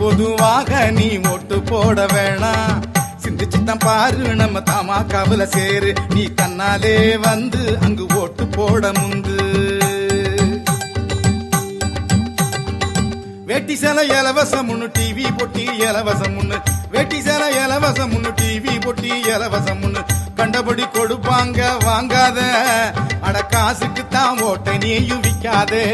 பொதுவாக நீ ஓட்டு போட வேணாம், சிந்திச்சுத்தான் பாரு நம்ம தமாகாவுல சேரு. நீ தன்னாலே வந்து அங்கு ஓட்டு போட முந்து. வேட்டி சேலை இலவசம் ஒண்ணு, டிவி பொட்டி இலவசம் ஒண்ணு. வேட்டி சேலை இலவசம் ஒண்ணு, டிவி பொட்டி இலவசம் ஒண்ணு. கண்டபடி கொடுப்பாங்க வாங்காத, அட காசுக்கு தான் ஓட்டை நீயும் விக்காதே.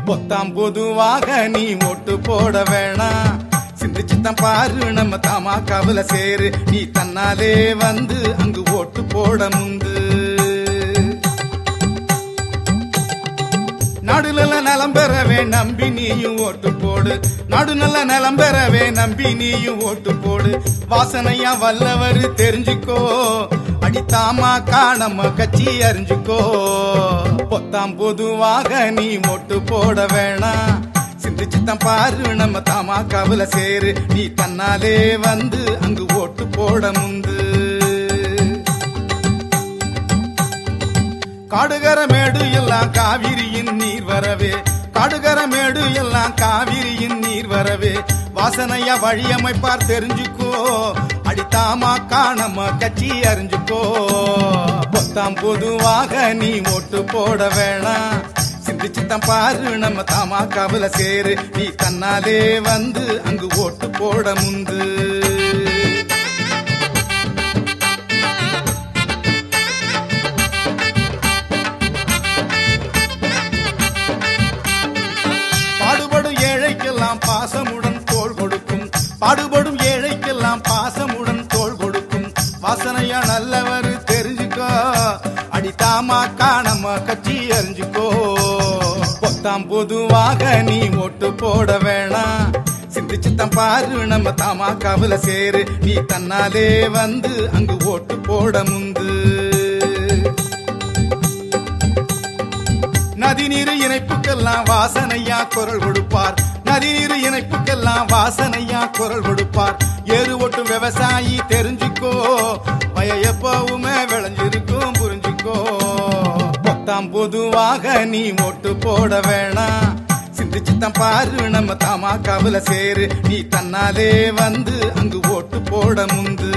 பொத்தாம் பொதுவாக நீ ஓட்டு போட வேணாம், சிந்திச்சுத்தான் பாரு நம்ம தமாகாவுல சேரு. நீ தன்னாலே வந்து அங்கு ஓட்டு போட முந்து. நாடு நல்ல நலம் பெறவே நம்பி நீயும் ஓட்டு போடு, நாடு நல்ல நலம் பெறவே நம்பி நீயும் ஓட்டு போடு. வாசனையா வல்லவர் தெரிஞ்சுக்கோ, அடித்தாமா காணம கட்சி அறிஞ்சுக்கோ. பொத்தாம் பொதுவாக நீ ஓட்டு போட வேணாம், சிந்திச்சுத்தான் பாரு நம்ம தமாகாவுல சேரு. நீ தன்னாலே வந்து அங்கு ஓட்டு போட முந்து. காடுகர மேடு எல்லாம் காவிரியின் நீர் வரவே, காடுகர மேடு எல்லாம் காவிரியின் நீர் வரவே. வாசனையா வழியமைப்பார் தெரிஞ்சுக்கோ, அடித்தாமா காணம கட்சி அறிஞ்சுக்கோ. பொத்தாம் பொதுவாக நீ ஓட்டு போட வேணாம், சிந்திச்சுத்தான் பாரு நம்ம தமாகாவுல சேரு. நீ தன்னாலே வந்து அங்கு ஓட்டு போட முந்து. பாசமுடன் தோள் கொடுக்கும், பாடுபடும் ஏழைக்கெல்லாம் பாசமுடன் தோள் கொடுக்கும். வாசனையா நல்லவர் தெரிஞ்சுக்கோ, அடித்தாமா காணம கட்சி அறிஞ்சுக்கோ. பொத்தாம் பொதுவாக நீ ஓட்டு போட வேணாம், சிந்திச்சுத்தான் பாரு நம்ம தமாகாவுல சேரு. நீ தன்னாலே வந்து அங்கு ஓட்டு போட முந்து. நதிநீர் இணைப்புக்கெல்லாம் வாசனையா குரல் கொடுப்பார், நதிநீர் இணைப்புக்கெல்லாம் வாசனையா குரல் கொடுப்பார். ஏறு ஓட்டும் விவசாயி தெரிஞ்சுக்கோ, வய எப்பவுமே விளைஞ்சிருக்கும் புரிஞ்சுக்கோ. பொத்தாம் பொதுவாக நீ ஓட்டு போட வேணாம், சிந்திச்சுத்தான் பாரு நம்ம தமாகாவுல சேரு. நீ தன்னாலே வந்து அங்கு ஓட்டு போட முந்து.